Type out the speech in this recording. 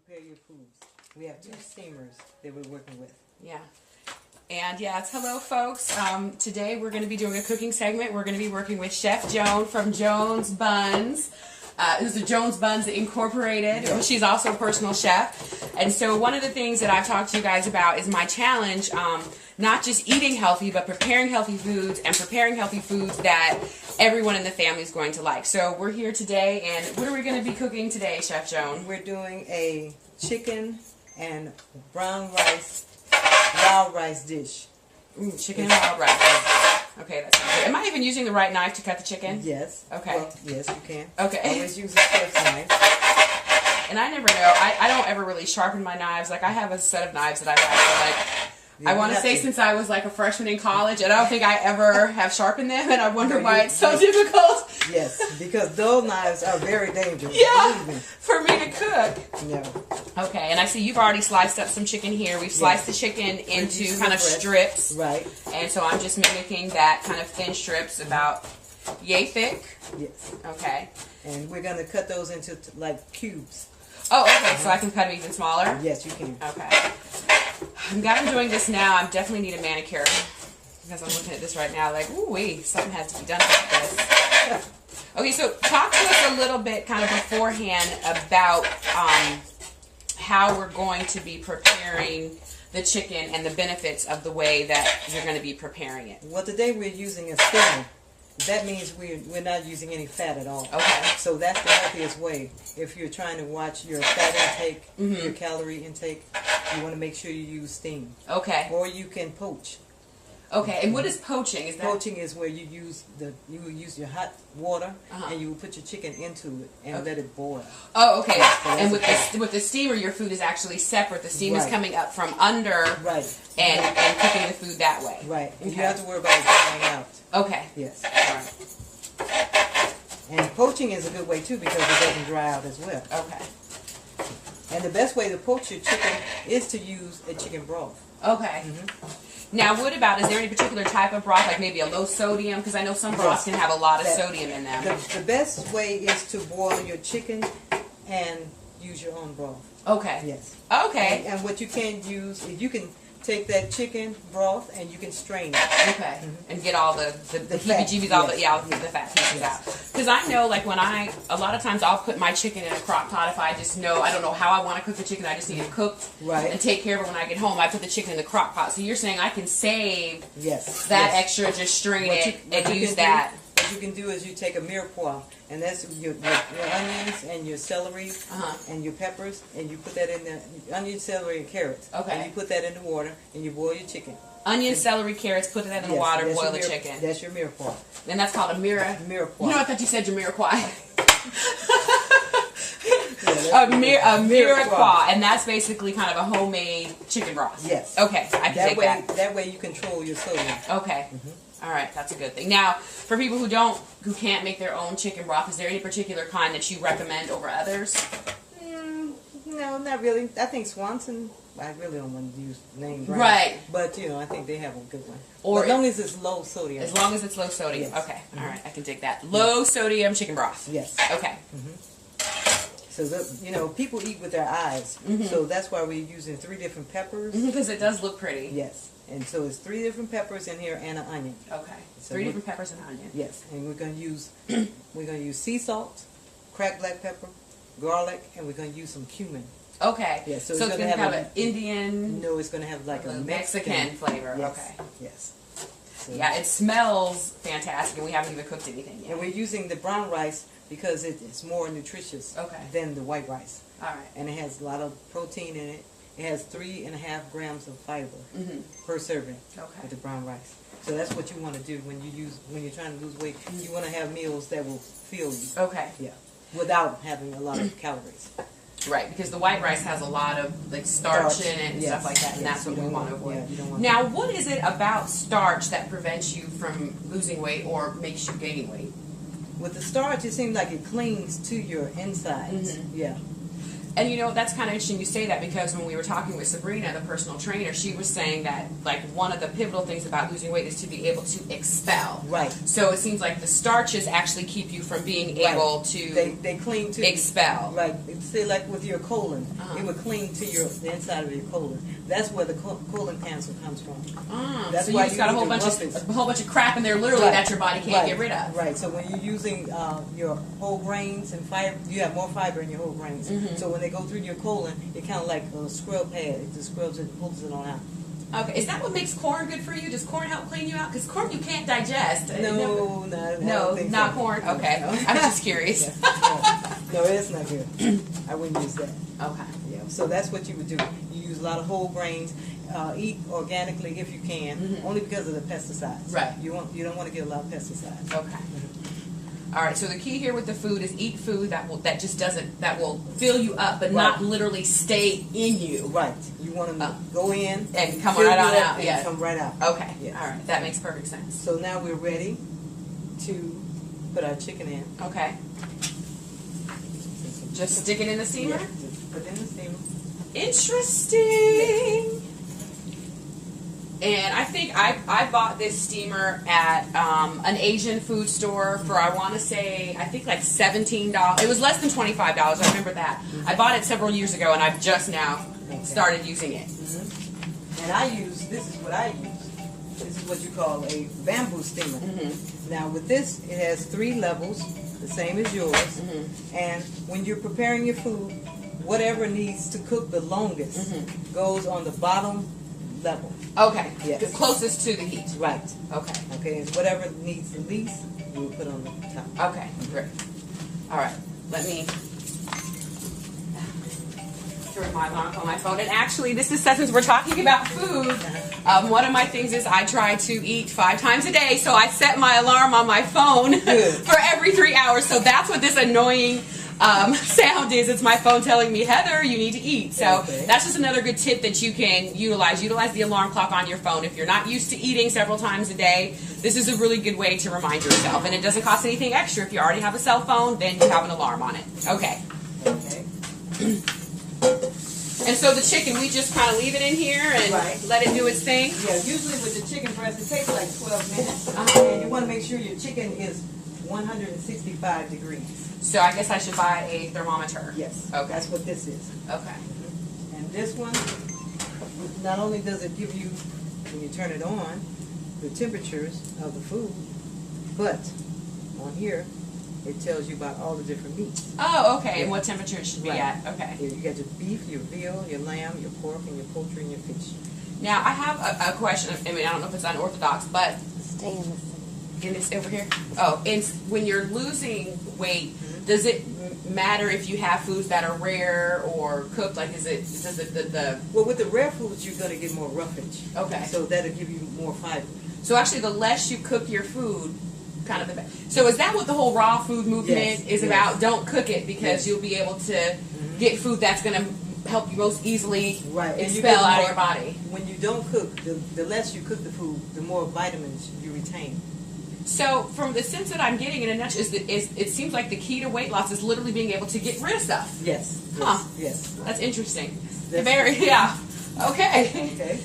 prepare your foods. We have 2 steamers that we're working with. Yeah. And yes, hello folks. Today we're going to be doing a cooking segment. We're going to be working with Chef Joan from Joan's Buns. This is Joan's Buns Incorporated. Yeah. She's also a personal chef. And so one of the things that I've talked to you guys about is my challenge, not just eating healthy, but preparing healthy foods and preparing healthy foods that everyone in the family is going to like. So we're here today, and what are we going to be cooking today, Chef Joan? We're doing a chicken and brown rice, wild rice dish. Ooh, chicken and wild rice. Okay, that sounds good. Am I even using the right knife to cut the chicken? Yes. Okay. Well, yes, you can. Okay. Always use a chef's knife. And I never know. I don't ever really sharpen my knives. Like, I have a set of knives that I've had for, like, I want to say since I was, like, a freshman in college, and I don't think I ever have sharpened them, and I wonder why it's so difficult. Yes, because those knives are very dangerous. Yeah, for me to cook. Yeah. Okay, and I see you've already sliced up some chicken here. We've sliced the chicken into kind of strips. Right. And so I'm just mimicking that kind of thin strips, about yay thick. Yes. Okay. And we're going to cut those into, like, cubes. Oh, okay, so I can cut them even smaller? Yes, you can. Okay. I'm glad I'm doing this now. I definitely need a manicure because I'm looking at this right now like, ooh wee, something has to be done with this. Okay, so talk to us a little bit kind of beforehand about how we're going to be preparing the chicken and the benefits of the way that you're going to be preparing it. Well, today we're using a steamer. That means we're not using any fat at all. Okay. So that's the healthiest way. If you're trying to watch your fat intake, your calorie intake, you want to make sure you use steam. Okay. Or you can poach. Okay, and what is poaching? Is that Poaching is where you use your hot water and you will put your chicken into it and let it boil. Oh, okay. So and with the steamer, your food is actually separate. The steam is coming up from under, and cooking the food that way. Right. Okay. You have to worry about it drying out. Okay. Yes. All right. And poaching is a good way too because it doesn't dry out as well. Okay. And the best way to poach your chicken is to use a chicken broth. Okay. Now, what about, is there any particular type of broth, like maybe a low sodium? Because I know some broths can have a lot of sodium in them. The best way is to boil your chicken and use your own broth. Okay. Yes. Okay. And what you can use is you can take that chicken broth and you can strain it. Okay. And get all the fat. heebie-jeebies, the fat pieces out. Because I know, like, a lot of times I'll put my chicken in a crock pot if I just know, I don't know how I want to cook the chicken, I just need it cooked and take care of it when I get home. I put the chicken in the crock pot. So you're saying I can save that extra, just strain it and use that. What you can do is you take a mirepoix, and that's your onions and your celery and your peppers, and you put that in there, onion, celery, and carrots. Okay. And you put that in the water, and you boil your chicken. Onion, celery, carrots, put that in the water, boil the chicken. That's your mirepoix. And that's called a mirepoix. You know, I thought you said Jamiroquai. A a mirepoix, and that's basically kind of a homemade chicken broth. Yes. Okay, I can take that. That way you control your sodium. Okay. All right, that's a good thing. Now, for people who can't make their own chicken broth, is there any particular kind that you recommend over others? No, not really. I think Swanson. I really don't want to use the name brand. Right. But I think they have a good one. Or as long as it's low sodium. As long as it's low sodium. Yes. Okay. All right, I can dig that. Low sodium chicken broth. Yes. Okay. So people eat with their eyes. So that's why we're using 3 different peppers. Because it does look pretty. Yes. And so it's 3 different peppers in here and an onion. Okay. So 3 different peppers and onion. Yes. And we're going to use sea salt, cracked black pepper, garlic, and we're going to use some cumin. Okay. Yeah, so it's going to have an Indian. No, it's going to have like a Mexican flavor. Yes. Okay. Yes. So, yeah, it smells fantastic, and we haven't even cooked anything yet. And we're using the brown rice because it's more nutritious than the white rice. All right. And it has a lot of protein in it. It has 3.5 grams of fiber per serving with the brown rice. So that's what you want to do when you're trying to lose weight. You want to have meals that will fill you. Okay. Yeah. Without having a lot of calories. Right, because the white rice has a lot of like starch in it and stuff like that, and that's what we want to avoid. Now, what is it about starch that prevents you from losing weight or makes you gain weight? With the starch, it seems like it clings to your insides. Yeah. And you know, that's kind of interesting you say that, because when we were talking with Sabrina, the personal trainer, she was saying that like one of the pivotal things about losing weight is to be able to expel. Right. So it seems like the starches actually keep you from being able to they cling to expel. Right. Say like with your colon, it would cling to the inside of your colon. That's where the colon cancer comes from. That's so why you just got a whole bunch of crap in there, literally, that your body can't get rid of. Right. So when you're using your whole grains and fiber, you have more fiber in your whole grains. So when they go through your colon, it kind of like a scrub pad. It just scrubs it, pulls it on out. Okay, is that what makes corn good for you? Does corn help clean you out? Because corn you can't digest. No, not corn. Okay, No. I was just curious. No, it's not good. I wouldn't use that. Okay. Yeah. So that's what you would do. You use a lot of whole grains. Eat organically if you can, only because of the pesticides. Right. You don't want to get a lot of pesticides. Okay. All right. So the key here with the food is eat food that will fill you up, but not literally stay in you. Right. You want them to go in and come right on out. Yeah. Come right out. Okay. Yes. All right. That makes perfect sense. So now we're ready to put our chicken in. Okay. Just stick it in the steamer? Yeah, just put it in the steamer. Interesting. And I think I bought this steamer at an Asian food store for, I want to say, I think like $17. It was less than $25. I remember that. I bought it several years ago, and I've just now started using it. And this is what I use. This is what you call a bamboo steamer. Now with this, it has 3 levels, the same as yours. And when you're preparing your food, whatever needs to cook the longest goes on the bottom level. Okay. Yes. The closest to the heat. Right. Okay. Okay. And whatever needs the least, we'll put on the top. Okay. Great. All right. Let me turn my alarm on my phone. And actually, this is since we're talking about food. One of my things is I try to eat 5 times a day, so I set my alarm on my phone for every 3 hours. So that's what this annoying sound is. It's my phone telling me, Heather, you need to eat. So that's just another good tip that you can utilize. Utilize the alarm clock on your phone. If you're not used to eating several times a day, this is a really good way to remind yourself. And it doesn't cost anything extra. If you already have a cell phone, then you have an alarm on it. Okay. And so the chicken, we just kind of leave it in here and let it do its thing? Yeah, usually with the chicken breast, it takes like 12 minutes. And you want to make sure your chicken is 165 degrees. So I guess I should buy a thermometer. Yes. Okay. That's what this is. Okay. And this one, not only does it give you, when you turn it on, the temperatures of the food, but on here, it tells you about all the different meats. Oh, okay. And what temperature it should be at. Okay. You got your beef, your veal, your lamb, your pork, and your poultry, and your fish. Now, I have a question. I mean, I don't know if it's unorthodox, but Stay in this. in this over here. Oh, and when you're losing weight, does it matter if you have foods that are rare or cooked? Like, does it the Well, with the rare foods, you're going to get more roughage. Okay. So that'll give you more fiber. So actually, the less you cook your food, kind of the better. So is that what the whole raw food movement is about? Don't cook it because you'll be able to get food that's going to help you most easily expel out of your body. When you don't cook, the less you cook the food, the more vitamins you retain. So, from the sense that I'm getting in a nutshell, it seems like the key to weight loss is literally being able to get rid of stuff. Yes. Huh. Yes. That's interesting. That's Very, yeah. Okay. Okay.